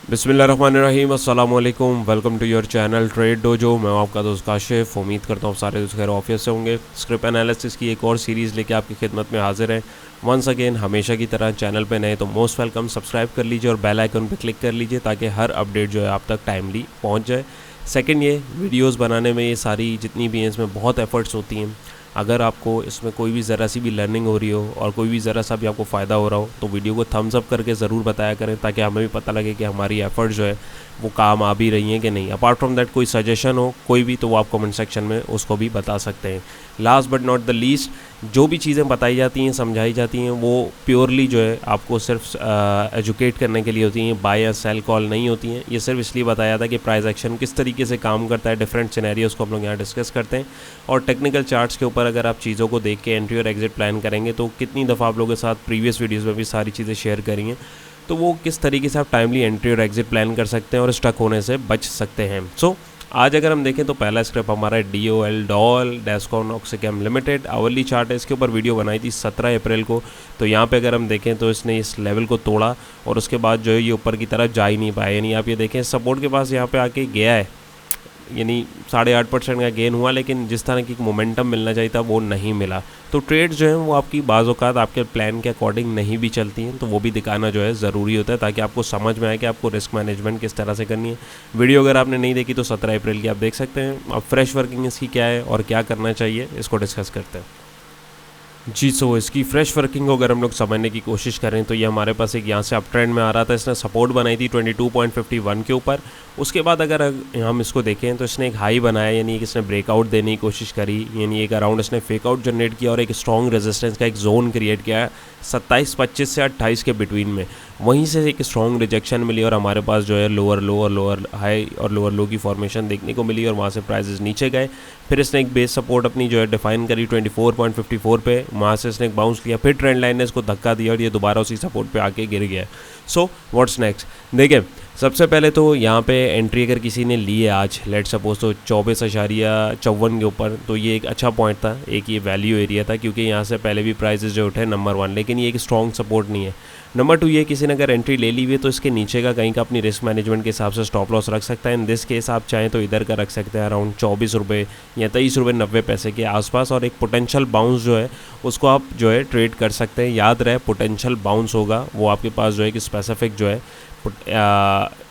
बिस्मिल्लाहिर्रहमानिर्रहीम, अस्सलाम वालेकुम। Welcome to your channel Trade Dojo. मैं हूं आपका दोस्त काशिफ। उम्मीद करता हूं सारे दोस्त खैर ऑफिस से होंगे। स्क्रिप्ट एनालिसिस की एक और सीरीज़ लेके आपकी खिदमत में हाजिर है। वंस अगेन हमेशा की तरह चैनल पे नए तो मोस्ट वेलकम, सब्सक्राइब कर लीजिए और बेल आइकन पे क्लिक कर लीजिए ताकि हर अपडेट जो है आप तक टाइमली पहुंच जाए। सेकंड, ये वीडियोस बनाने में ये सारी जितनी भी हैं इसमें बहुत एफर्ट्स होती हैं। अगर आपको इसमें कोई भी ज़रा सी भी लर्निंग हो रही हो और कोई भी ज़रा सा भी आपको फ़ायदा हो रहा हो तो वीडियो को थम्स अप करके ज़रूर बताया करें ताकि हमें भी पता लगे कि हमारी एफ़र्ट जो है वो काम आ भी रही हैं कि नहीं। अपार्ट फ्रॉम दैट कोई सजेशन हो कोई भी तो वो आप कमेंट सेक्शन में उसको भी बता सकते हैं। Last but not the least, जो भी चीज़ें बताई जाती हैं समझाई जाती हैं वो प्योरली जो है आपको सिर्फ एजुकेट करने के लिए होती हैं, बाय या सेल कॉल नहीं होती हैं। ये सिर्फ इसलिए बताया था कि प्राइस एक्शन किस तरीके से काम करता है, डिफरेंट सिनेरियोज़ को हम लोग यहाँ डिस्कस करते हैं। और टेक्निकल चार्ट्स के ऊपर अगर आप चीज़ों को देख के एंट्री और एग्जिट प्लान करेंगे तो कितनी दफ़ा आप लोगों के साथ प्रीवियस वीडियोज़ में भी सारी चीज़ें शेयर करी हैं, तो वो किस तरीके से आप टाइमली एंट्री और एग्जिट प्लान कर सकते हैं और स्टक होने से बच सकते हैं। सो आज अगर हम देखें तो पहला स्क्रिप्ट हमारा है DOL डॉल Descon Oxychem limited. Hourly chart है, इसके ऊपर वीडियो बनाई थी 17 अप्रैल को। तो यहाँ पे अगर हम देखें तो इसने इस लेवल को तोड़ा और उसके बाद जो है ये ऊपर की तरफ जा ही नहीं पाया। यानी आप ये देखें सपोर्ट के पास यहाँ पे आके गया है, यानी 8.5% का गेन हुआ, लेकिन जिस तरह की मोमेंटम मिलना चाहिए था वो नहीं मिला। तो ट्रेड्स जो हैं वो आपकी बाज़ औक़ात आपके प्लान के अकॉर्डिंग नहीं भी चलती हैं, तो वो भी दिखाना जो है ज़रूरी होता है ताकि आपको समझ में आए कि आपको रिस्क मैनेजमेंट किस तरह से करनी है। वीडियो अगर आपने नहीं देखी तो 17 अप्रैल की आप देख सकते हैं। अब फ्रेश वर्किंग इसकी क्या है और क्या करना चाहिए इसको डिस्कस करते हैं। जी, सो इसकी फ्रेश वर्किंग को अगर हम लोग समझने की कोशिश करें तो ये हमारे पास एक यहाँ से अप ट्रेंड में आ रहा था। इसने सपोर्ट बनाई थी 22.51 के ऊपर। उसके बाद अगर हम इसको देखें तो इसने एक हाई बनाया, यानी कि इसने ब्रेकआउट देने की कोशिश करी, यानी एक अराउंड इसने फेकआउट जनरेट किया और एक स्ट्रॉन्ग रेजिस्टेंस का एक जोन क्रिएट किया 27.25 से 28 के बिटवीन में। वहीं से एक स्ट्रॉन्ग रिजेक्शन मिली और हमारे पास जो है लोअर लो और लोअर हाई और लोअर लो की फॉर्मेशन देखने को मिली और वहाँ से प्राइसेस नीचे गए। फिर इसने एक बेस सपोर्ट अपनी जो है डिफाइन करी 24.54 पे, वहाँ से इसने एक बाउंस लिया, फिर ट्रेंड लाइन ने इसको धक्का दिया और ये दोबारा उसी सपोर्ट पे आके गिर गया। सो व्हाट्स नेक्स्ट, देखिए सबसे पहले तो यहाँ पे एंट्री अगर किसी ने ली है आज लेट सपोज तो 24.54 के ऊपर, तो ये एक अच्छा पॉइंट था, एक ये वैल्यू एरिया था क्योंकि यहाँ से पहले भी प्राइसेस जो उठे नंबर 1, लेकिन ये एक स्ट्रॉन्ग सपोर्ट नहीं है। नंबर 2, ये किसी ने अगर एंट्री ले ली हुई है तो इसके नीचे का कहीं का अपनी रिस्क मैनेजमेंट के हिसाब से स्टॉप लॉस रख सकता है। इन दिस केस आप चाहें तो इधर का रख सकते हैं अराउंड 24 रुपये या 23 रुपये 90 पैसे के आसपास, और एक पोटेंशियल बाउंस जो है उसको आप जो है ट्रेड कर सकते हैं। याद रहे पोटेंशियल बाउंस होगा वो आपके पास जो है कि स्पेसिफिक जो है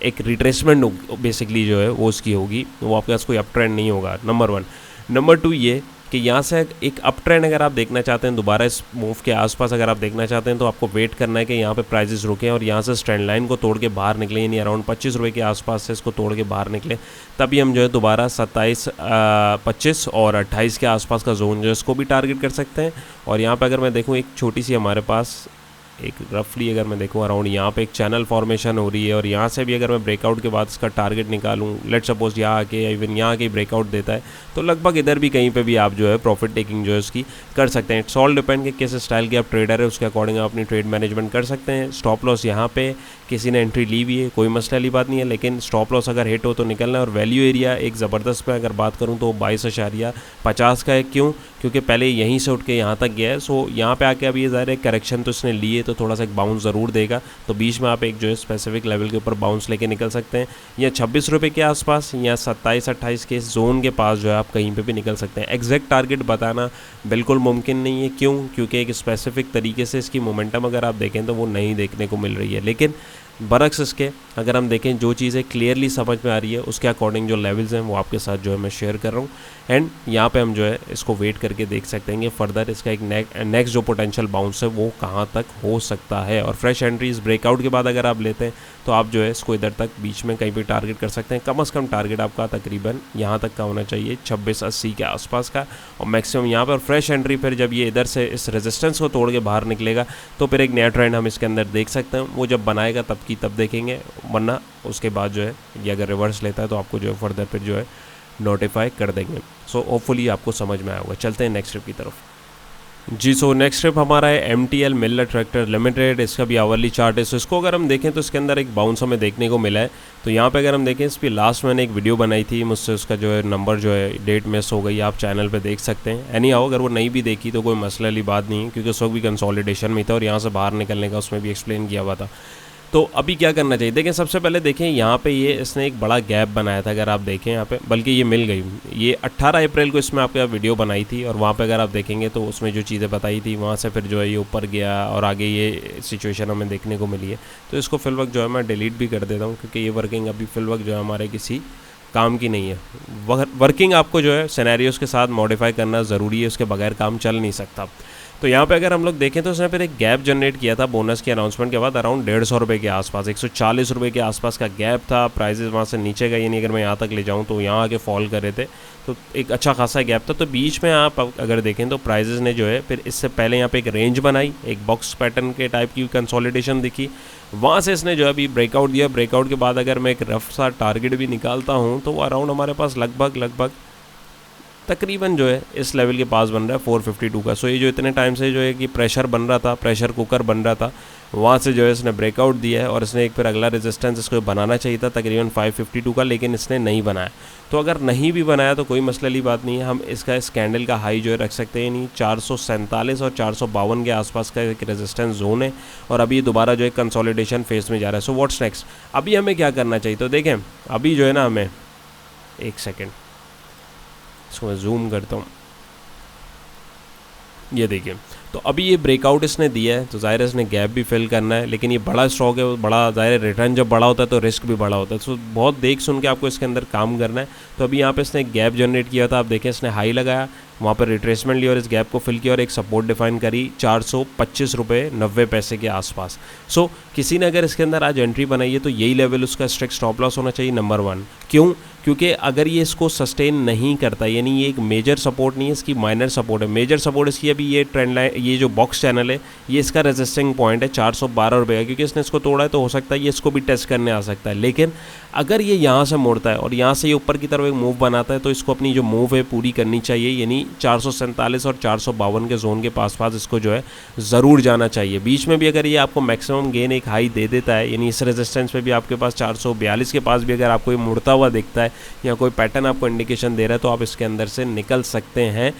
एक रिट्रेसमेंट बेसिकली जो है वो उसकी होगी, वो आपके पास कोई अप ट्रेंड नहीं होगा, नंबर 1। नंबर 2 ये कि यहाँ से एक अप ट्रेंड अगर आप देखना चाहते हैं दोबारा इस मूव के आसपास अगर आप देखना चाहते हैं तो आपको वेट करना है कि यहाँ पे प्राइसेस रुकें और यहाँ से ट्रेंड लाइन को तोड़ के बाहर निकले, यानी अराउंड 25 रुपये के आसपास से इसको तोड़ के बाहर निकले, तभी हम जो है दोबारा 27, 25 और 28 के आसपास का जोन जो है इसको भी टारगेट कर सकते हैं। और यहाँ पर अगर मैं देखूँ एक छोटी सी हमारे पास एक रफली अगर मैं देखूँ अराउंड यहाँ पे एक चैनल फॉर्मेशन हो रही है और यहाँ से भी अगर मैं ब्रेकआउट के बाद इसका टारगेट निकालूँ, लेट सपोज यहाँ आके या इवन यहाँ आके ब्रेकआउट देता है तो लगभग इधर भी कहीं पे भी आप जो है प्रॉफिट टेकिंग जो है उसकी कर सकते हैं। इट्स ऑल डिपेंड कि किस स्टाइल के आप ट्रेडर है उसके अकॉर्डिंग आप अपनी ट्रेड मैनेजमेंट कर सकते हैं। स्टॉप लॉस यहाँ पे किसी ने एंट्री ली हुई है कोई मसले वाली बात नहीं है, लेकिन स्टॉप लॉस अगर हिट हो तो निकलना है। और वैल्यू एरिया एक ज़बरदस्त पे अगर बात करूँ तो 22.50 का है। क्यों? क्योंकि पहले यहीं से उठ के यहाँ तक गया है। सो यहाँ पे आके अब ये ज़ाहिर है करेक्शन तो इसने लिए तो थोड़ा सा एक बाउंस ज़रूर देगा, तो बीच में आप एक जो है स्पेसिफिक लेवल के ऊपर बाउंस लेके निकल सकते हैं, या 26 रुपये के आसपास या 27-28 के जोन के पास जो है आप कहीं पे भी निकल सकते हैं। एग्जैक्ट टारगेट बताना बिल्कुल मुमकिन नहीं है। क्यों? क्योंकि एक स्पेसिफिक तरीके से इसकी मोमेंटम अगर आप देखें तो वो नहीं देखने को मिल रही है, लेकिन बरक्स इसके अगर हम देखें जो चीज़ें क्लियरली समझ में आ रही है उसके अकॉर्डिंग जो लेवल्स हैं वो आपके साथ जो है मैं शेयर कर रहा हूँ। एंड यहाँ पे हम जो है इसको वेट करके देख सकते हैं कि फर्दर इसका एक नेक्स्ट जो पोटेंशियल बाउंस है वो कहाँ तक हो सकता है। और फ्रेश एंट्रीज ब्रेकआउट के बाद अगर आप लेते हैं तो आप जो है इसको इधर तक बीच में कहीं भी टारगेट कर सकते हैं। कम से कम टारगेट आपका तकरीबन यहाँ तक का होना चाहिए 26.80 के आसपास का, और मैक्सिमम यहाँ पर फ्रेश एंट्री फिर जब ये इधर से इस रेजिस्टेंस को तोड़ के बाहर निकलेगा तो फिर एक नया ट्रेंड हम इसके अंदर देख सकते हैं। वो जब बनाएगा तब की तब देखेंगे, वरना उसके बाद जो है ये अगर रिवर्स लेता है तो आपको जो है फर्दर फिर जो है नोटिफाई कर देंगे। सो होपफुली आपको समझ में आया होगा। चलते हैं नेक्स्ट ट्रिप की तरफ। जी, सो नेक्स्ट ट्रिप हमारा है MTL मिलर ट्रैक्टर लिमिटेड। इसका भी आवरली चार्ट है। सो इसको अगर हम देखें तो इसके अंदर एक बाउंस हमें देखने को मिला है। तो यहाँ पे अगर हम देखें इस पर लास्ट मैंने एक वीडियो बनाई थी, मुझसे उसका जो है नंबर जो है डेट मिस हो गई, आप चैनल पे देख सकते हैं। एनी हाउ अगर वो नहीं भी देखी तो कोई मसले वाली बात नहीं है क्योंकि उस वक्त भी कंसोलिडेशन में था और यहाँ से बाहर निकलने का उसमें भी एक्सप्लेन किया हुआ था। तो अभी क्या करना चाहिए, देखें सबसे पहले देखें यहाँ पे ये इसने एक बड़ा गैप बनाया था, अगर आप देखें यहाँ पे, बल्कि ये मिल गई, ये 18 अप्रैल को इसमें आपके वीडियो बनाई थी और वहाँ पे अगर आप देखेंगे तो उसमें जो चीज़ें बताई थी वहाँ से फिर जो है ये ऊपर गया और आगे ये सिचुएशन हमें देखने को मिली है। तो इसको फिल वक्त जो है मैं डिलीट भी कर देता हूँ, क्योंकि ये वर्किंग अभी फिल वक्त जो है हमारे किसी काम की नहीं है। वर्किंग आपको जो है सिनेरियोज़ के साथ मॉडिफाई करना ज़रूरी है, उसके बगैर काम चल नहीं सकता। तो यहाँ पे अगर हम लोग देखें तो उसने फिर एक गैप जनरेट किया था बोनस के अनाउंसमेंट के बाद, अराउंड 150 रुपये के आसपास, 140 रुपये के आसपास का गैप था। प्राइजेस वहाँ से नीचे गए, यानी अगर मैं यहाँ तक ले जाऊँ तो यहाँ आके फॉल कर रहे थे, तो एक अच्छा खासा गैप था। तो बीच में आप अगर देखें तो प्राइजेस ने जो है फिर इससे पहले यहाँ पे एक रेंज बनाई, एक बॉक्स पैटर्न के टाइप की कंसोलिडेशन दिखी, वहाँ से इसने जो है अभी ब्रेकआउट दिया। ब्रेकआउट के बाद अगर मैं एक रफ सा टारगेट भी निकालता हूँ तो वो अराउंड हमारे पास लगभग तकरीबन जो है इस लेवल के पास बन रहा है 452 का। सो ये जो इतने टाइम से जो है कि प्रेशर बन रहा था, प्रेशर कुकर बन रहा था, वहाँ से जो है इसने ब्रेकआउट दिया है और इसने एक फिर अगला रेजिस्टेंस इसको बनाना चाहिए था तकरीबन 552 का, लेकिन इसने नहीं बनाया। तो अगर नहीं भी बनाया तो कोई मसले वाली बात नहीं है, हम इसका इस कैंडल का हाई जो है रख सकते हैं, नहीं 447 और 452 के आसपास का एक रेजिस्टेंस जोन है और अभी दोबारा जो है कंसोलिडेशन फेज में जा रहा है। सो व्हाट्स नेक्स्ट, अभी हमें क्या करना चाहिए, तो देखें अभी जो है ना हमें, एक सेकेंड इसको मैं जूम करता हूँ, ये देखिए। तो अभी ये ब्रेकआउट इसने दिया है, तो ज़ाहिर है इसने गैप भी फिल करना है, लेकिन ये बड़ा स्टॉक है, बड़ा ज़ाहिर रिटर्न जब बड़ा होता है तो रिस्क भी बड़ा होता है। तो बहुत देख सुन के आपको इसके अंदर काम करना है। तो अभी यहाँ पे इसने गैप जनरेट किया था, आप देखें इसने हाई लगाया, वहाँ पर रिट्रेसमेंट लिया और इस गैप को फिल किया और एक सपोर्ट डिफाइन करी 425 रुपये 90 पैसे के आसपास। सो किसी ने अगर इसके अंदर आज एंट्री बनाई है तो यही लेवल उसका स्ट्रिक्ट स्टॉप लॉस होना चाहिए, नंबर 1। क्यों? क्योंकि अगर ये इसको सस्टेन नहीं करता, यानी ये एक मेजर सपोर्ट नहीं है, इसकी माइनर सपोर्ट है। मेजर सपोर्ट इसकी अभी ये ट्रेंड लाइन, ये जो बॉक्स चैनल है, ये इसका रेजिस्टिंग पॉइंट है 412 रुपये का, क्योंकि इसने इसको तोड़ा है तो हो सकता है ये इसको भी टेस्ट करने आ सकता है। लेकिन अगर ये यहाँ से मोड़ता है और यहाँ से ये ऊपर की तरफ एक मूव बनाता है तो इसको अपनी जो मूव है पूरी करनी चाहिए, यानी 447 और 452 के जोन के पास इसको जो है ज़रूर जाना चाहिए। बीच में भी अगर ये आपको मैक्सिमम गेन एक हाई दे देता है, यानी इस रेजिस्टेंस पे भी आपके पास 442 के पास भी अगर आपको ये मुड़ता हुआ दिखता है या कोई पैटर्न आपको इंडिकेशन दे रहा है तो आप इसके अंदर से निकल सकते हैं।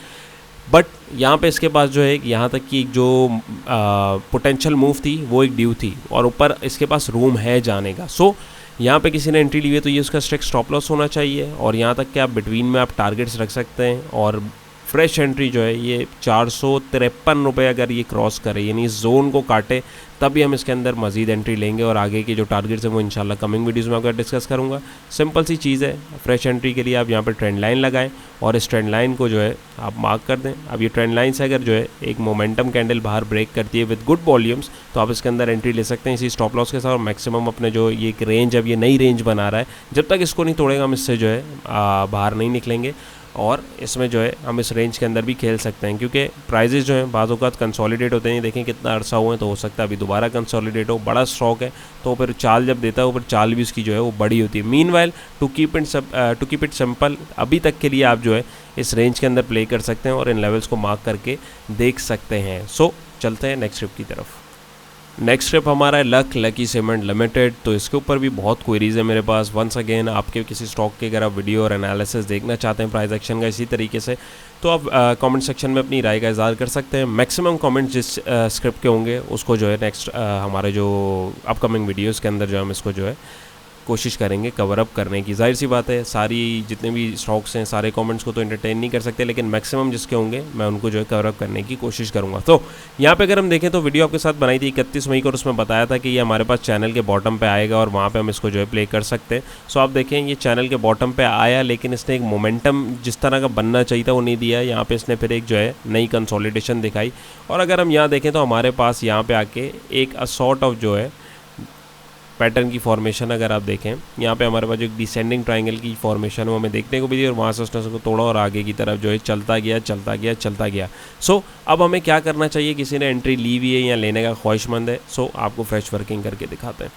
बट यहाँ पे इसके पास जो है यहाँ तक की जो पोटेंशियल मूव थी वो एक ड्यू थी और ऊपर इसके पास रूम है जाने का। सो यहाँ पे किसी ने एंट्री ली है तो ये उसका स्ट्रिक्ट स्टॉप लॉस होना चाहिए और यहाँ तक कि आप बिटवीन में आप टारगेट्स रख सकते हैं। और फ्रेश एंट्री जो है ये 453 रुपये अगर ये क्रॉस करे, यानी इस जोन को काटे, तभी हम इसके अंदर मजीद एंट्री लेंगे और आगे की जो टारगेट्स हैं वो इंशाल्लाह कमिंग वीडियोस में आपका डिस्कस करूंगा। सिंपल सी चीज़ है, फ्रेश एंट्री के लिए आप यहाँ पर ट्रेंड लाइन लगाएं और इस ट्रेंड लाइन को जो है आप मार्क कर दें। अब ये ट्रेंड लाइन से अगर जो है एक मोमेंटम कैंडल बाहर ब्रेक करती है विद गुड वॉल्यूम्स तो आप इसके अंदर एंट्री ले सकते हैं इसी स्टॉप लॉस के साथ। और मैक्सिमम अपने जो ये एक रेंज, अब ये नई रेंज बना रहा है, जब तक इसको नहीं तोड़ेगा हम इससे जो है बाहर नहीं निकलेंगे और इसमें जो है हम इस रेंज के अंदर भी खेल सकते हैं, क्योंकि प्राइजेस जो हैं बाज़ औक़ात कंसोलिडेट होते हैं। देखें कितना अरसा हुआ है, तो हो सकता है अभी दोबारा कंसोलिडेट हो, बड़ा स्टॉक है तो फिर चाल जब देता है वो फिर चाल भी उसकी जो है वो बड़ी होती है। Meanwhile to keep it simple, अभी तक के लिए आप जो है इस रेंज के अंदर प्ले कर सकते हैं और इन लेवल्स को मार्क करके देख सकते हैं। सो चलते हैं नेक्स्ट ट्रिप की तरफ। नेक्स्ट ट्रिप हमारा है लकी सीमेंट लिमिटेड। तो इसके ऊपर भी बहुत क्वेरीज है मेरे पास। वंस अगेन आपके किसी स्टॉक के अगर आप वीडियो और एनालिसिस देखना चाहते हैं प्राइस एक्शन का इसी तरीके से, तो आप कमेंट सेक्शन में अपनी राय का इज़हार कर सकते हैं। मैक्सिमम कमेंट जिस स्क्रिप्ट के होंगे उसको जो है नेक्स्ट हमारे जो अपकमिंग वीडियोज़ के अंदर जो हम इसको जो है कोशिश करेंगे कवर अप करने की। जाहिर सी बात है सारी जितने भी स्टॉक्स हैं सारे कमेंट्स को तो एंटरटेन नहीं कर सकते, लेकिन मैक्सिमम जिसके होंगे मैं उनको जो है कवर अप करने की कोशिश करूंगा। तो यहाँ पे अगर हम देखें तो वीडियो आपके साथ बनाई थी 31 मई को और उसमें बताया था कि ये हमारे पास चैनल के बॉटम पे आएगा और वहाँ पे हम इसको जो है प्ले कर सकते हैं। सो आप देखें ये चैनल के बॉटम पे आया, लेकिन इसने एक मोमेंटम जिस तरह का बनना चाहिए था वो नहीं दिया। यहाँ पे इसने फिर एक जो है नई कंसोलिडेशन दिखाई और अगर हम यहाँ देखें तो हमारे पास यहाँ पे आके एक सॉर्ट ऑफ जो है पैटर्न की फॉर्मेशन अगर आप देखें, यहाँ पे हमारे पास जो एक डिसेंडिंग ट्रायंगल की फॉर्मेशन वो हमें देखने को भी दी और वहाँ से उसने उसको तोड़ा और आगे की तरफ जो है चलता गया। सो अब हमें क्या करना चाहिए, किसी ने एंट्री ली हुई है या लेने का ख्वाहिशमंद है, सो आपको फ्रेश वर्किंग करके दिखाते हैं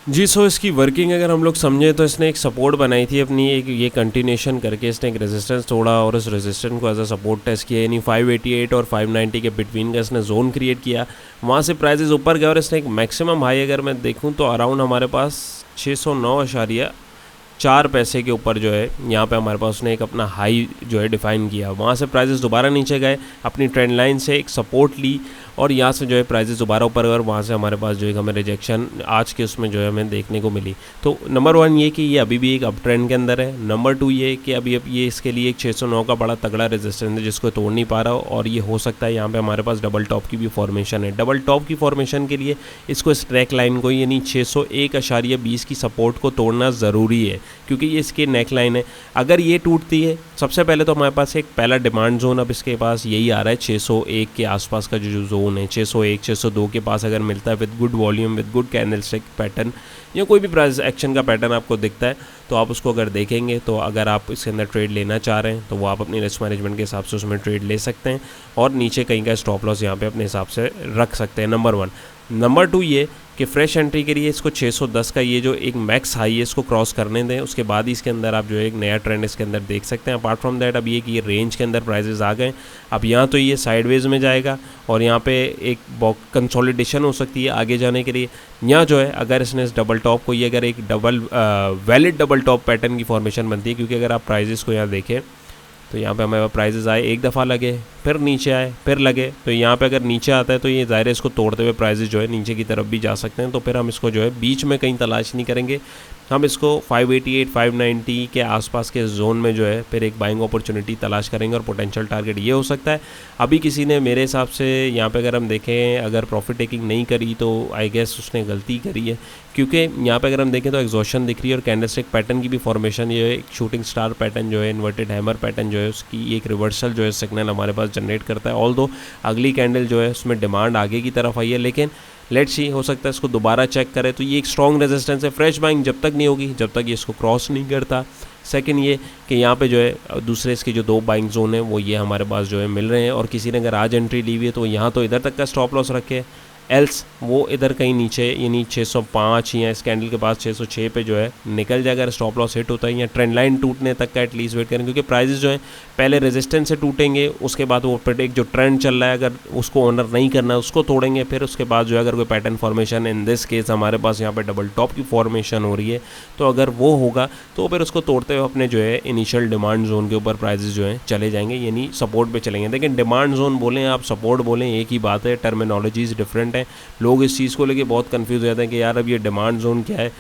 जी। सो इसकी वर्किंग अगर हम लोग समझें तो इसने एक सपोर्ट बनाई थी अपनी, एक ये कंटिन्यूशन करके इसने एक रेजिस्टेंस तोड़ा और उस रेजिस्टेंस को एज अ सपोर्ट टेस्ट किया, यानी 588 और 590 के बिटवीन का इसने जोन क्रिएट किया। वहाँ से प्राइजेस ऊपर गए और इसने एक मैक्सिमम हाई अगर मैं देखूँ तो अराउंड हमारे पास 609.4 पैसे के ऊपर जो है यहाँ पे हमारे पास उसने एक अपना हाई जो है डिफाइन किया। वहाँ से प्राइजेस दोबारा नीचे गए, अपनी ट्रेंड लाइन से एक सपोर्ट ली, और यहाँ से जो है प्राइजेस दोबारा ऊपर, और वहाँ से हमारे पास जो है हमें रिजेक्शन आज के उसमें जो है हमें देखने को मिली। तो नंबर 1 ये कि ये अभी भी एक अप ट्रेंड के अंदर है। नंबर 2 ये कि अभी ये इसके लिए एक 609 का बड़ा तगड़ा रेजिस्टेंस है जिसको तोड़ नहीं पा रहा, और ये हो सकता है यहाँ पे हमारे पास डबल टॉप की भी फॉर्मेशन है। डबल टॉप की फॉर्मेशन के लिए इसको इस ट्रैक लाइन को यानी 601.20 की सपोर्ट को तोड़ना ज़रूरी है, क्योंकि ये इसकी नेक लाइन है। अगर ये टूटती है, सबसे पहले तो हमारे पास एक पहला डिमांड जोन अब इसके पास यही आ रहा है 601 के आसपास का जो जोन है, 601 602 के पास अगर मिलता है with good volume, with good candlestick pattern, या कोई भी प्राइस एक्शन का पैटर्न आपको दिखता है तो आप उसको अगर देखेंगे, तो अगर आप इसके अंदर ट्रेड लेना चाह रहे हैं तो वो आप अपनी रिस्क मैनेजमेंट के हिसाब से उसमें ट्रेड ले सकते हैं, और नीचे कहीं का स्टॉप लॉस यहाँ पे अपने हिसाब से रख सकते हैं। नंबर 1। नंबर 2 ये कि फ्रेश एंट्री के लिए इसको 610 का ये जो एक मैक्स हाई है इसको क्रॉस करने दें, उसके बाद ही इसके अंदर आप जो है एक नया ट्रेंड इसके अंदर देख सकते हैं। अपार्ट फ्रॉम दैट अब ये कि ये रेंज के अंदर प्राइजेस आ गए, अब यहाँ तो ये साइडवेज में जाएगा और यहाँ पे एक कंसोलिडेशन हो सकती है आगे जाने के लिए। यहाँ जो है अगर इसने इस डबल टॉप को, ये अगर एक वैलिड डबल टॉप पैटर्न की फॉर्मेशन बनती है, क्योंकि अगर आप प्राइजेस को यहाँ देखें तो यहाँ पे हमारे प्राइजेस आए, एक दफ़ा लगे, फिर नीचे आए, फिर लगे, तो यहाँ पे अगर नीचे आता है तो ये ज़ाहिर है इसको तोड़ते हुए प्राइजेस जो है नीचे की तरफ भी जा सकते हैं। तो फिर हम इसको जो है बीच में कहीं तलाश नहीं करेंगे, हम इसको 588 590 के आसपास के जोन में जो है फिर एक बाइंग अपॉर्चुनिटी तलाश करेंगे, और पोटेंशियल टारगेट ये हो सकता है। अभी किसी ने मेरे हिसाब से यहाँ पे अगर हम देखें, अगर प्रॉफिट टेकिंग नहीं करी तो आई गेस उसने गलती करी है, क्योंकि यहाँ पे अगर हम देखें तो एग्जॉशन दिख रही है और कैंडलस्टिक पैटर्न की भी फॉर्मेशन, ये एक शूटिंग स्टार पैटर्न जो है, इन्वर्टेड हैमर पैटर्न जो है, उसकी एक रिवर्सल जो है सिग्नल हमारे पास जनरेट करता है। ऑल दो अगली कैंडल जो है उसमें डिमांड आगे की तरफ आई है, लेकिन लेट्स सी, हो सकता है इसको दोबारा चेक करे। तो ये एक स्ट्रॉन्ग रेजिस्टेंस है, फ्रेश बाइंग जब तक नहीं होगी जब तक ये इसको क्रॉस नहीं करता। सेकंड ये कि यहाँ पे जो है दूसरे इसके जो 2 बाइंग जोन है वो ये हमारे पास जो है मिल रहे हैं, और किसी ने अगर आज एंट्री ली हुई है तो यहाँ तो इधर तक का स्टॉप लॉस रखे, एल्स वो इधर कहीं नीचे यानी 605 या इस कैंडल के पास 606 पे जो है निकल जाएगा अगर स्टॉप लॉस हिट होता है, या ट्रेंड लाइन टूटने तक का एटलीस्ट वेट करें, क्योंकि प्राइजेस जो है पहले रेजिस्टेंस से टूटेंगे, उसके बाद वो एक जो ट्रेंड चल रहा है अगर उसको ऑनर नहीं करना है उसको तोड़ेंगे, फिर उसके बाद जो है अगर कोई pattern formation, in this case हमारे पास यहाँ पे डबल टॉप की फॉर्मेशन हो रही है, तो अगर वो होगा तो फिर उसको तोड़ते हुए अपने जो है इनिशियल डिमांड जोन के ऊपर प्राइजेस जो है चले जाएंगे, यानी सपोर्ट पे चलेंगे। लेकिन डिमांड जोन बोलें आप सपोर्ट बोलें एक ही बात है, टर्मिनोलॉजीज डिफरेंट है। लोग इस चीज़ को लेके बहुत कंफ्यूज हो जाते हैं कि यार अब ये डिमांड जोन क्या है।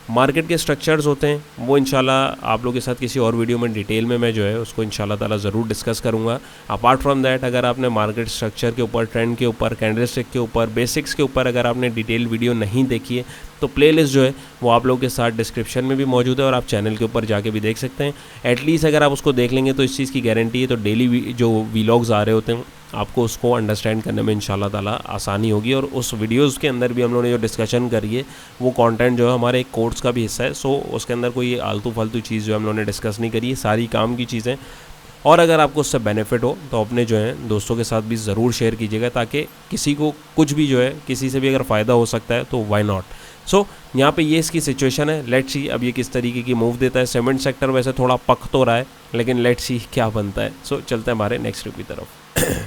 मार्केट के स्ट्रक्चर्स होते हैं वो इंशाल्लाह आप लोगों के साथ किसी और वीडियो में डिटेल में मैं जो है उसको इंशाल्लाह ताला ज़रूर डिस्कस करूँगा। अपार्ट फ्रॉम दैट अगर आपने मार्केट स्ट्रक्चर के ऊपर, ट्रेंड के ऊपर, कैंडलस्टिक के ऊपर, बेसिक्स के ऊपर अगर आपने डिटेल वीडियो नहीं देखी है तो प्लेलिस्ट जो है वो आप लोगों के साथ डिस्क्रिप्शन में भी मौजूद है, और आप चैनल के ऊपर जाके भी देख सकते हैं। एटलीस्ट अगर आप उसको देख लेंगे तो इस चीज़ की गारंटी है, तो डेली जो वीलॉग्स आ रहे होते हैं आपको उसको अंडरस्टैंड करने में इंशाल्लाह ताला आसानी होगी। और उस वीडियोज़ के अंदर भी हम लोगों ने जो डिस्कशन करी है वो कंटेंट जो है हमारे एक कोर्स का भी हिस्सा है, सो उसके अंदर कोई आलतू फालतू चीज़ जो हम लोगों ने डिस्कस नहीं करी है, सारी काम की चीज़ें। और अगर आपको उससे बेनिफिट हो तो अपने जो है दोस्तों के साथ भी ज़रूर शेयर कीजिएगा, ताकि किसी को कुछ भी जो है किसी से भी अगर फ़ायदा हो सकता है तो वाई नॉट। सो यहाँ पे ये इसकी सिचुएशन है, लेट्स सी अब ये किस तरीके की मूव देता है। सीमेंट सेक्टर वैसे थोड़ा पक तो रहा है, लेकिन लेट्स सी क्या बनता है। सो चलते हैं हमारे नेक्स्ट ट्रिप की तरफ।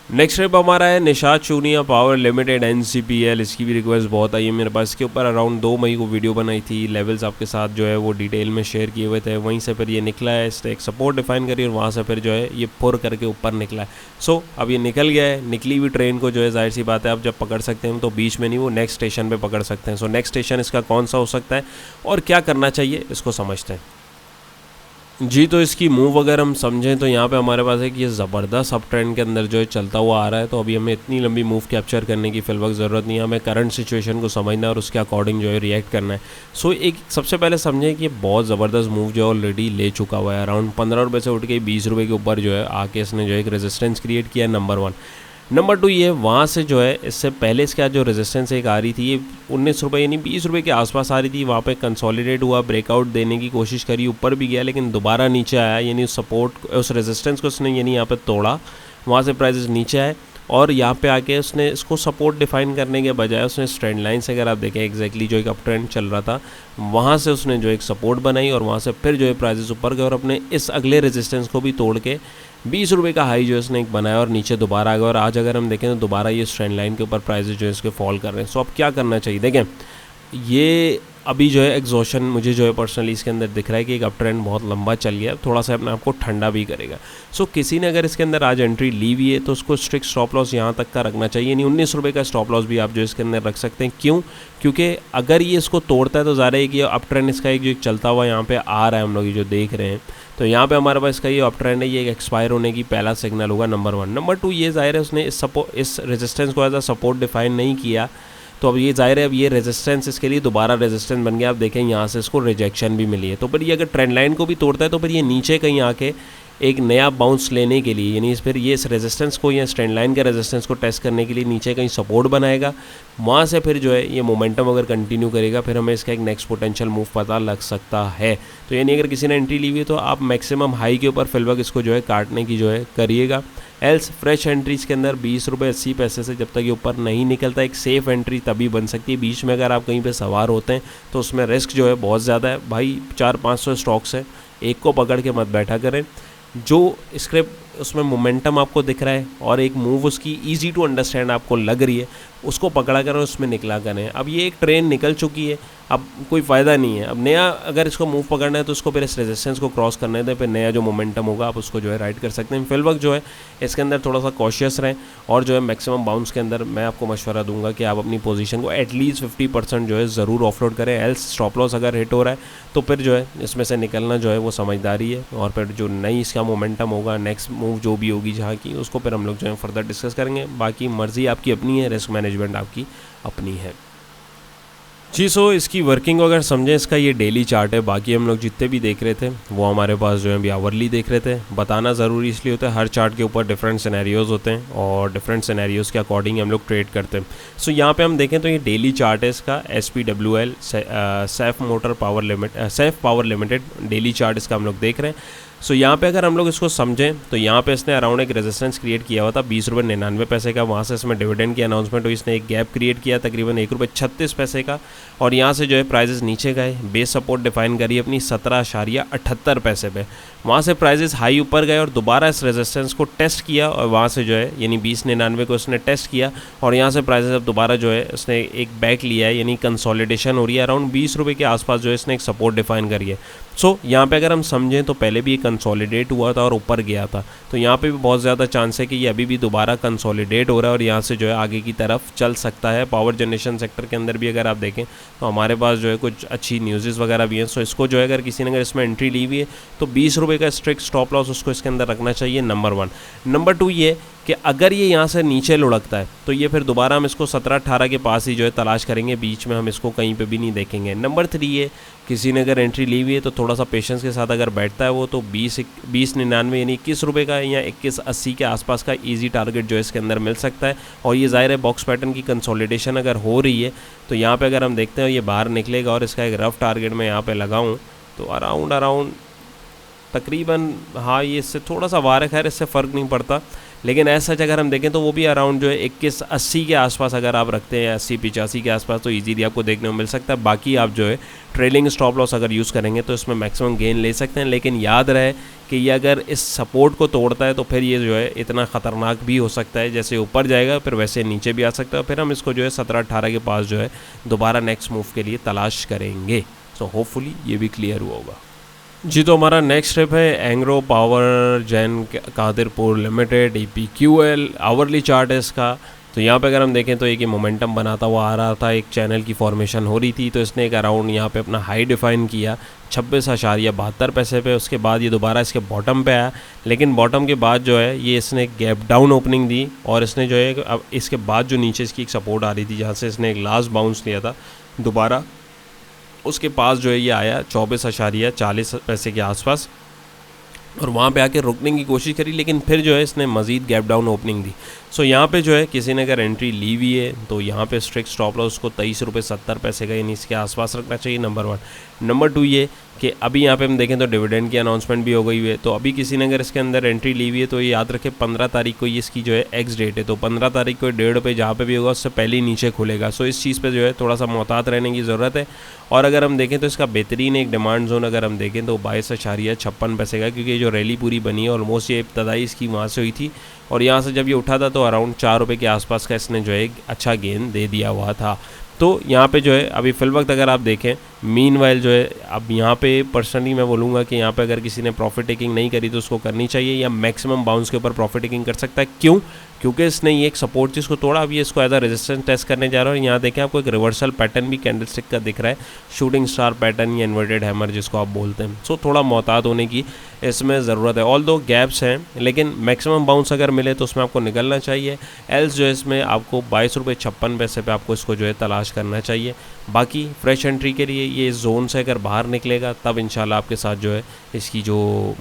नेक्स्ट ट्रिप हमारा है Nishat Chunian power limited NCPL। इसकी भी रिक्वेस्ट बहुत आई है मेरे पास। इसके ऊपर अराउंड 2 मई को वीडियो बनाई थी, लेवल्स आपके साथ जो है वो डिटेल में शेयर किए हुए थे। वहीं से फिर ये निकला है, इसने एक सपोर्ट डिफाइन करी और वहाँ से फिर जो है ये पुर करके ऊपर निकला है। सो अब ये निकल गया है, निकली हुई ट्रेन को जो है जाहिर सी बात है आप जब पकड़ सकते हैं तो बीच में नहीं, वो नेक्स्ट स्टेशन पर पकड़ सकते हैं। सो नेक्स्ट स्टेशन इसका कौन सा हो सकता है और क्या करना चाहिए इसको समझते हैं जी। तो इसकी मूव अगर हम समझें तो यहाँ पे हमारे पास है कि ये ज़बरदस्त अप ट्रेंड के अंदर जो है चलता हुआ आ रहा है, तो अभी हमें इतनी लंबी मूव कैप्चर करने की फिलहाल ज़रूरत नहीं है, हमें करंट सिचुएशन को समझना और उसके अकॉर्डिंग जो है रिएक्ट करना है। सो एक सबसे पहले समझें कि ये बहुत ज़बरदस्त मूव जो है ऑलरेडी ले चुका हुआ है। अराउंड 15 रुपये से उठ के 20 रुपये के ऊपर जो है आके इसने जो है एक रेजिस्टेंस क्रिएट किया है, नंबर 1। नंबर 2 ये वहाँ से जो है इससे पहले इसका जो रेजिस्टेंस एक आ रही थी ये 19 रुपये यानी 20 रुपये के आसपास आ रही थी, वहाँ पे कंसोलिडेट हुआ, ब्रेकआउट देने की कोशिश करी, ऊपर भी गया लेकिन दोबारा नीचे आया, यानी सपोर्ट उस रेजिस्टेंस को उसने यानी यहाँ पे तोड़ा, वहाँ से प्राइसेस नीचे आए और यहाँ पे आके उसने इसको सपोर्ट डिफाइन करने के बजाय उसने ट्रेंड लाइन से अगर आप देखें एग्जैक्टली जो एक अप ट्रेंड चल रहा था वहाँ से उसने जो एक सपोर्ट बनाई और वहाँ से फिर जो है प्राइसेस ऊपर गए और अपने इस अगले रेजिस्टेंस को भी तोड़ के 20 रुपये का हाई जो है इसने एक बनाया और नीचे दोबारा आ गया। और आज अगर हम देखें तो दोबारा ये ट्रेंड लाइन के ऊपर प्राइसेस जो है इसके फॉल कर रहे हैं। सो अब क्या करना चाहिए, देखें ये अभी जो है एग्जॉशन मुझे जो है पर्सनली इसके अंदर दिख रहा है कि एक अप ट्रेंड बहुत लंबा चल गया, थोड़ा सा अपने आपको ठंडा भी करेगा। सो किसी ने अगर इसके अंदर आज एंट्री ली हुई है तो उसको स्ट्रिक्ट स्टॉप लॉस यहाँ तक का रखना चाहिए, यानी 19 रुपये का स्टॉप लॉस भी आप जो इसके अंदर रख सकते हैं। क्यों? क्योंकि अगर ये इसको तोड़ता है तो ज़्यादा है कि अप ट्रेंड इसका एक जो चलता हुआ यहाँ पे आ रहा है, हम लोग ये जो देख रहे हैं, तो यहाँ पे हमारे पास इसका ये अप ट्रेंड है, ये एक एक्सपायर होने की पहला सिग्नल होगा, नंबर 1। नंबर 2, ये ज़ाहिर है उसने इस रेजिस्टेंस को एज अ सपोर्ट डिफाइन नहीं किया, तो अब ये ज़ाहिर है अब ये रेजिस्टेंस इसके लिए दोबारा रेजिस्टेंस बन गया। आप देखें यहाँ से इसको रिजेक्शन भी मिली है, तो फिर ये अगर ट्रेंड लाइन को भी तोड़ता है तो फिर ये नीचे कहीं आके एक नया बाउंस लेने के लिए, यानी फिर ये इस रेजिस्टेंस को या ट्रेंड लाइन के रेजिस्टेंस को टेस्ट करने के लिए नीचे कहीं सपोर्ट बनाएगा, वहाँ से फिर जो है ये मोमेंटम अगर कंटिन्यू करेगा फिर हमें इसका एक नेक्स्ट पोटेंशियल मूव पता लग सकता है। तो यानी अगर किसी ने एंट्री ली हुई है तो आप मैक्सिमम हाई के ऊपर फिलहाल इसको जो है काटने की जो है करिएगा। एल्स फ्रेश एंट्रीज के अंदर 20 रुपये 80 पैसे से जब तक ये ऊपर नहीं निकलता, एक सेफ़ एंट्री तभी बन सकती है। बीच में अगर आप कहीं पे सवार होते हैं तो उसमें रिस्क जो है बहुत ज़्यादा है भाई। 400-500 स्टॉक्स है, एक को पकड़ के मत बैठा करें। जो स्क्रिप्ट उसमें मोमेंटम आपको दिख रहा है और एक मूव उसकी ईजी टू अंडरस्टैंड आपको लग रही है, उसको पकड़ा करें, उसमें निकला करें। अब ये एक ट्रेन निकल चुकी है, अब कोई फ़ायदा नहीं है। अब नया अगर इसको मूव पकड़ना है तो उसको फिर इस रेजिस्टेंस को क्रॉस करने दें, फिर नया जो मोमेंटम होगा आप उसको जो है राइड कर सकते हैं। फिल वक्त जो है इसके अंदर थोड़ा सा कॉशियस रहें और जो है मैक्सिमम बाउंस के अंदर मैं आपको मशवरा दूंगा कि आप अपनी पोजीशन को एटलीस्ट 50% जो है ज़रूर ऑफलोड करें। एल्स स्टॉप लॉस अगर हिट हो रहा है तो फिर जो है इसमें से निकलना जो है वो समझदारी है, और फिर जो नई इसका मोमेंटम होगा, नेक्स्ट मूव जो भी होगी जहाँ की, उसको फिर हम लोग जो है फर्दर डिस्कस करेंगे। बाकी मर्ज़ी आपकी अपनी है, रिस्क मैनेजमेंट आपकी अपनी है जी। सो इसकी वर्किंग अगर समझें, इसका ये डेली चार्ट है। बाकी हम लोग जितने भी देख रहे थे वो हमारे पास जो है अभी आवरली देख रहे थे। बताना ज़रूरी इसलिए होता है, हर चार्ट के ऊपर डिफरेंट सिनेरियोज़ होते हैं और डिफरेंट सिनेरियोज़ के अकॉर्डिंग हम लोग ट्रेड करते हैं। सो यहाँ पे हम देखें तो ये डेली चार्ट है इसका, SPWL Saif power limited daily chart इसका हम लोग देख रहे हैं। सो यहाँ पे अगर हम लोग इसको समझें तो यहाँ पे इसने अराउंड एक रेजिस्टेंस क्रिएट किया हुआ था 20 रुपये 99 पैसे का। वहाँ से इसमें डिविडेंड की अनाउंसमेंट हुई, इसने एक गैप क्रिएट किया तकरीबन 1 रुपये 36 पैसे का, और यहाँ से जो है प्राइजेस नीचे गए। बेस सपोर्ट डिफाइन करी अपनी 17.78 पैसे पे। वहाँ से प्राइजेस हाई ऊपर गए और दोबारा इस रेजिस्टेंस को टेस्ट किया, और वहाँ से जो है यानी 20.99 को उसने टेस्ट किया, और यहाँ से प्राइजेस अब दोबारा जो है उसने एक बैक लिया है, यानी कंसोलिडेशन हो रही है। अराउंड 20 रुपये के आसपास जो है इसने एक सपोर्ट डिफाइन करी है। सो यहाँ पे अगर हम समझें तो पहले भी ये कंसोलिडेट हुआ था और ऊपर गया था, तो यहाँ पे भी बहुत ज़्यादा चांस है कि ये अभी भी दोबारा कंसोलिडेट हो रहा है और यहाँ से जो है आगे की तरफ चल सकता है। पावर जनरेशन सेक्टर के अंदर भी अगर आप देखें तो हमारे पास जो है कुछ अच्छी न्यूज़ वगैरह भी हैं। सो इसको जो है अगर किसी ने अगर इसमें एंट्री ली हुई है तो 20 रुपये का स्ट्रिक्ट स्टॉप लॉस उसको इसके अंदर रखना चाहिए, नंबर 1। नंबर 2 ये कि अगर ये यहाँ से नीचे लुढ़कता है तो ये फिर दोबारा हम इसको 17-18 के पास ही जो है तलाश करेंगे, बीच में हम इसको कहीं पे भी नहीं देखेंगे। नंबर 3 ये किसी ने अगर एंट्री ली हुई है तो थोड़ा सा पेशेंस के साथ अगर बैठता है वो तो 20.99 यानी 21 रुपये का या 21.80 के आसपास का इजी टारगेट जो है इसके अंदर मिल सकता है। और ये ज़ाहिर है बॉक्स पैटर्न की कंसोलिडेशन अगर हो रही है तो यहाँ पे अगर हम देखते हैं ये बाहर निकलेगा और इसका एक रफ टारगेट मैं यहाँ पे लगाऊँ तो अराउंड तकरीबन, हाँ ये इससे थोड़ा सा बाहर है, खैर इससे फ़र्क नहीं पड़ता, लेकिन ऐसा अगर हम देखें तो वो भी अराउंड जो है 21.80 के आसपास अगर आप रखते हैं, 80-85 के आसपास, तो इजीली आपको देखने को मिल सकता है। बाकी आप जो है ट्रेलिंग स्टॉप लॉस अगर यूज़ करेंगे तो इसमें मैक्सिमम गेन ले सकते हैं, लेकिन याद रहे कि ये अगर इस सपोर्ट को तोड़ता है तो फिर ये जो है इतना ख़तरनाक भी हो सकता है, जैसे ऊपर जाएगा फिर वैसे नीचे भी आ सकता है, फिर हम इसको जो है 17-18 के पास जो है दोबारा नेक्स्ट मूव के लिए तलाश करेंगे। सो होपफुली ये भी क्लियर हुआ होगा जी। तो हमारा नेक्स्ट स्टेप है Engro Power Gen Qadirpur Limited, EPQL hourly chart है इसका। तो यहाँ पे अगर हम देखें तो एक मोमेंटम बनाता हुआ आ रहा था, एक चैनल की फॉर्मेशन हो रही थी, तो इसने एक अराउंड यहाँ पे अपना हाई डिफाइन किया 26.72 पैसे पे। उसके बाद ये दोबारा इसके बॉटम पे आया, लेकिन बॉटम के बाद जो है ये इसने गैप डाउन ओपनिंग दी, और इसने जो है अब इसके बाद जो नीचे इसकी एक सपोर्ट आ रही थी जहाँ से इसने एक लास्ट बाउंस लिया था, दोबारा उसके पास जो है ये आया 24.40 पैसे के आसपास, और वहाँ पे आके रुकने की कोशिश करी, लेकिन फिर जो है इसने मज़ीद गैप डाउन ओपनिंग दी। सो यहाँ पे जो है किसी ने अगर एंट्री ली हुई है तो यहाँ पे स्ट्रिक्ट स्टॉप लॉस उसको 23 रुपये 70 पैसे का यानी इसके आसपास रखना चाहिए, नंबर 1। नंबर 2 ये कि अभी यहाँ पे हम देखें तो डिविडेंड की अनाउंसमेंट भी हो गई हुई है, तो अभी किसी ने अगर इसके अंदर एंट्री ली हुई है तो ये याद रखें 15 तारीख को ये इसकी जो है एक्स डेट है, तो 15 तारीख को 1.5 रुपये जहाँ पे भी होगा उससे पहले ही नीचे खुलेगा। सो इस चीज़ पे जो है थोड़ा सा मोहतात रहने की ज़रूरत है। और अगर हम देखें तो इसका बेहतरीन एक डिमांड जोन अगर हम देखें तो 22.56 पैसे का, क्योंकि ये जो रैली पूरी बनी है ऑलमोस्ट ये इब्तदाई इसकी वहाँ से हुई थी, और यहाँ से जब ये उठा था तो अराउंड 4 रुपये के आसपास का इसने जो है अच्छा गेन दे दिया हुआ था। तो यहाँ पे जो है अभी फ़िल वक्त अगर आप देखें मीनवाइल जो है अब यहाँ पे पर्सनली मैं बोलूँगा कि यहाँ पे अगर किसी ने प्रॉफिट टेकिंग नहीं करी तो उसको करनी चाहिए, या मैक्सिमम बाउंस के ऊपर प्रॉफिट टेकिंग कर सकता है। क्यों? क्योंकि इसने ये एक सपोर्ट चीज़ को तोड़ा, अब ये इसको एज अ रेजिस्टेंस टेस्ट करने जा रहा है। और यहाँ देखें आपको एक रिवर्सल पैटर्न भी कैंडलस्टिक का दिख रहा है, शूटिंग स्टार पैटर्न या इन्वर्टेड हैमर जिसको आप बोलते हैं। सो थोड़ा मोहतात होने की इसमें ज़रूरत है। ऑल दो गैप्स हैं, लेकिन मैक्सिमम बाउंस अगर मिले तो उसमें आपको निकलना चाहिए। एल्स जो है इसमें आपको 22.56 पे आपको इसको जो है तलाश करना चाहिए। बाकी फ्रेश एंट्री के लिए ये जोन से अगर बाहर निकलेगा तब इंशाल्लाह आपके साथ जो है इसकी जो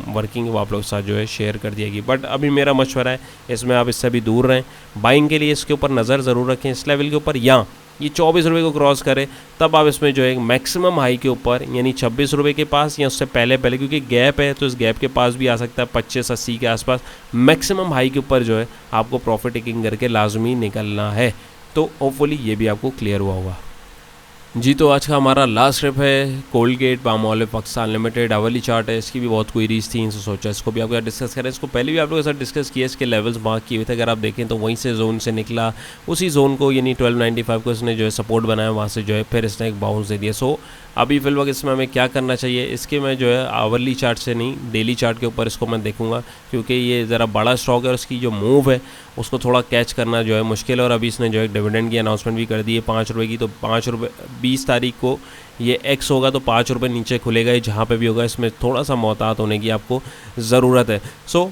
वर्किंग वो आप लोग के साथ जो है शेयर कर दिएगी। बट अभी मेरा मशवरा है इसमें आप इससे भी दूर रहें। बाइंग के लिए इसके ऊपर नज़र ज़रूर रखें इस लेवल के ऊपर, या ये 24 रुपये को क्रॉस करे तब आप इसमें जो है मैक्सिमम हाई के ऊपर यानी 26 रुपये के पास या उससे पहले क्योंकि गैप है तो इस गैप के पास भी आ सकता है 25-80 के आसपास, मैक्सिमम हाई के ऊपर जो है आपको प्रॉफिट टेकिंग करके लाजमी निकलना है। तो होपफुली ये भी आपको क्लियर हुआ होगा जी। तो आज का हमारा लास्ट ट्रिप है Colgate Palmolive Pakistan limited. Hourly chart है, इसकी भी बहुत क्वेरीज थी, इनसे सोचा इसको भी आपके साथ डिस्कस करें। इसको पहले भी आप लोगों के साथ डिस्कस किया, इसके लेवल्स मार्क किए हुए थे। अगर आप देखें तो वहीं से जोन से निकला, उसी जोन को यानी 1295 को इसने जो है सपोर्ट बनाया, वहाँ से जो है फिर इसने एक बाउंस दे दिया। सो अभी फिलहाल इसमें हमें क्या करना चाहिए, इसके मैं जो है आवरली चार्ट से नहीं डेली चार्ट के ऊपर इसको मैं देखूंगा, क्योंकि ये ज़रा बड़ा स्टॉक है और उसकी जो मूव है उसको थोड़ा कैच करना जो है मुश्किल है। और अभी इसने जो है डिविडेंड की अनाउंसमेंट भी कर दी है 5 रुपये की, तो 5 रुपये 20 तारीख को ये एक्स होगा तो 5 रुपये नीचे खुलेगा, ये जहाँ पे भी होगा। इसमें थोड़ा सा मोहतात होने की आपको ज़रूरत है। सो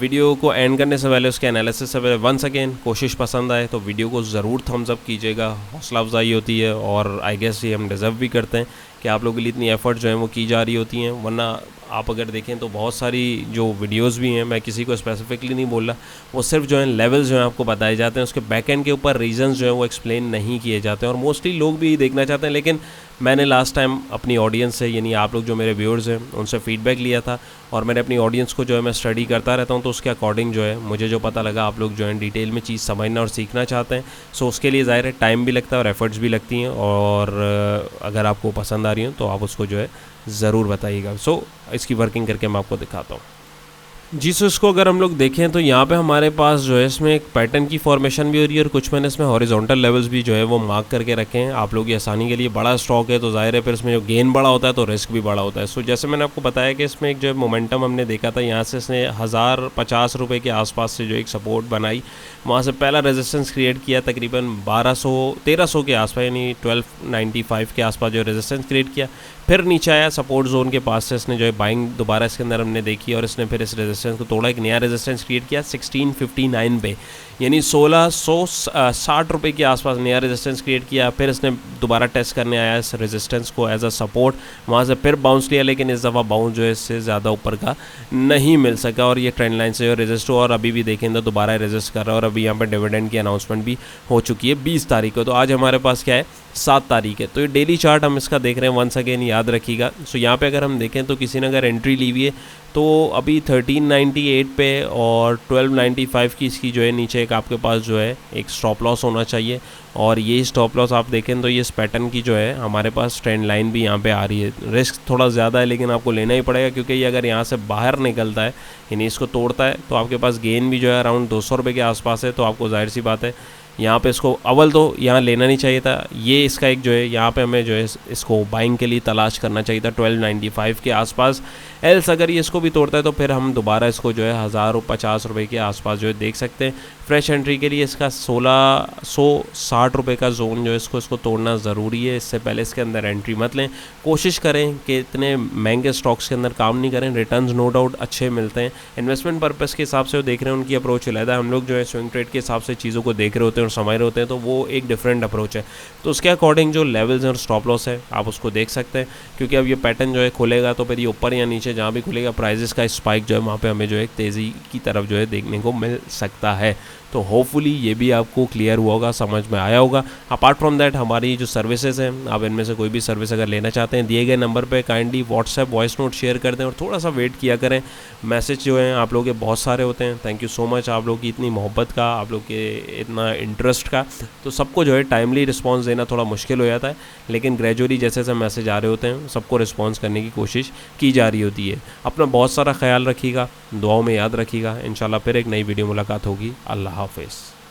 वीडियो को एंड करने से पहले उसके एनालिसिस से पहले वंस अगेन कोशिश पसंद आए तो वीडियो को ज़रूर थम्स अप कीजिएगा, हौसला अफजाई होती है और आई गेस ये हम डिज़र्व भी करते हैं कि आप लोगों के लिए इतनी एफर्ट जो है वो की जा रही होती हैं। वरना आप अगर देखें तो बहुत सारी जो वीडियोस भी हैं, मैं किसी को स्पेसिफिकली नहीं बोल रहा, वो सिर्फ जो है लेवल्स जो हैं आपको बताए जाते हैं, उसके बैक एंड के ऊपर रीजंस जो है वो एक्सप्लेन नहीं किए जाते हैं। और मोस्टली लोग भी देखना चाहते हैं, लेकिन मैंने लास्ट टाइम अपनी ऑडियंस से यानी आप लोग जो मेरे व्यूअर्स हैं उनसे फीडबैक लिया था और मैंने अपनी ऑडियंस को जो है मैं स्टडी करता रहता हूं, तो उसके अकॉर्डिंग जो है मुझे जो पता लगा आप लोग जो है डिटेल में चीज़ समझना और सीखना चाहते हैं। सो उसके लिए ज़ाहिर है टाइम भी लगता है और एफर्ट्स भी लगती हैं, और अगर आपको पसंद आ रही हो तो आप उसको जो है ज़रूर बताइएगा। सो इसकी वर्किंग करके मैं आपको दिखाता हूँ जी। सो इसको अगर हम लोग देखें तो यहाँ पे हमारे पास जो है इसमें एक पैटर्न की फॉर्मेशन भी हो रही है और कुछ मैंने इसमें हॉरिजॉन्टल लेवल्स भी जो है वो मार्क करके रखे हैं आप लोग की आसानी के लिए। बड़ा स्टॉक है तो जाहिर है फिर इसमें जो गेन बड़ा होता है तो रिस्क भी बड़ा होता है। सो जैसे मैंने आपको बताया कि इसमें एक जो है मोमेंटम हमने देखा था, यहाँ से इसने 1050 रुपये के आसपास से जो एक सपोर्ट बनाई, वहाँ से पहला रेजिस्टेंस क्रिएट किया तकरीबन 1300 के आसपास यानी 1295 के आसपास जो रेजिस्टेंस क्रिएट किया, फिर नीचे आया सपोर्ट जोन के पास से इसने जो है बाइंग दोबारा इसके अंदर हमने देखी और इसने फिर इस रेजिस्टेंस को तोड़ा, एक नया रेजिस्टेंस क्रिएट किया 1659 पे यानी 1660 रुपये के आसपास नया रेजिस्टेंस क्रिएट किया। फिर इसने दोबारा टेस्ट करने आया इस रेजिस्टेंस को एज अ सपोर्ट, वहाँ से फिर बाउंस लिया, लेकिन इस दफ़ा बाउंस जो है इससे ज़्यादा ऊपर का नहीं मिल सका और ये ट्रेंड लाइन से जो रेजिस्ट हुआ और अभी भी देखें तो दोबारा रेजिस्ट कर रहा है। और अभी यहाँ पर डिविडेंड की अनाउंसमेंट भी हो चुकी है 20 तारीख को, तो आज हमारे पास क्या है 7 तारीख है। तो ये डेली चार्ट हम इसका देख रहे हैं, वंस अगेन याद रखिएगा। सो यहाँ पे अगर हम देखें तो किसी ने अगर एंट्री ली हुई है तो अभी 1398 पे और 1295 की इसकी जो है नीचे एक आपके पास जो है एक स्टॉप लॉस होना चाहिए। और ये स्टॉप लॉस आप देखें तो ये इस पैटर्न की जो है हमारे पास ट्रेंड लाइन भी यहाँ पे आ रही है। रिस्क थोड़ा ज़्यादा है लेकिन आपको लेना ही पड़ेगा, क्योंकि ये अगर यहाँ से बाहर निकलता है यानी इसको तोड़ता है तो आपके पास गेन भी जो है अराउंड 200 रुपये के आसपास है। तो आपको जाहिर सी बात है यहाँ पे इसको अव्वल तो यहाँ लेना नहीं चाहिए था, ये इसका एक जो है यहाँ पे हमें जो है इसको बाइंग के लिए तलाश करना चाहिए था 1295 के आसपास। एल्स अगर ये इसको भी तोड़ता है तो फिर हम दोबारा इसको जो है 1050 रुपये के आसपास जो है देख सकते हैं। फ्रेश एंट्री के लिए इसका 1660 रुपये का जोन जो है इसको तोड़ना ज़रूरी है, इससे पहले इसके अंदर एंट्री मत लें। कोशिश करें कि इतने महंगे स्टॉक्स के अंदर काम नहीं करें, रिटर्न्स नो डाउट अच्छे मिलते हैं। इन्वेस्टमेंट पर्पज़ के हिसाब से वो देख रहे हैं, उनकी अप्रोच अलग है। हम लोग जो है स्विंग ट्रेड के हिसाब से चीज़ों को देख रहे होते हैं और समझ रहे होते हैं, तो वो एक डिफरेंट अप्रोच है। तो उसके अकॉर्डिंग जो लेवल्स हैं और स्टॉप लॉस है आप उसको देख सकते हैं, क्योंकि अब ये पैटर्न जो है खुलेगा तो फिर ये ऊपर या नीचे जहाँ भी खुलेगा प्राइजेस का स्पाइक जो है वहाँ पे हमें जो है तेज़ी की तरफ जो है देखने को मिल सकता है। तो होपफुली ये भी आपको क्लियर हुआ होगा, समझ में आया होगा। अपार्ट फ्रॉम दैट हमारी जो सर्विसेज हैं, आप इनमें से कोई भी सर्विस अगर लेना चाहते हैं दिए गए नंबर पे kindly WhatsApp voice note share कर दें और थोड़ा सा वेट किया करें। मैसेज जो हैं आप लोगों के बहुत सारे होते हैं, थैंक यू सो मच आप लोग की इतनी मोहब्बत का, आप लोग के इतना इंटरेस्ट का। तो सबको जो है टाइमली रिस्पॉन्स देना थोड़ा मुश्किल हो जाता है, लेकिन ग्रेजुअली जैसे जैसे मैसेज आ रहे होते हैं सबको रिस्पॉन्स करने की कोशिश की जा रही होती है। अपना बहुत सारा ख्याल रखिएगा, दुआओं में याद रखिएगा। इंशाल्लाह फिर एक नई वीडियो मुलाकात होगी। अल्लाह हाफिज़।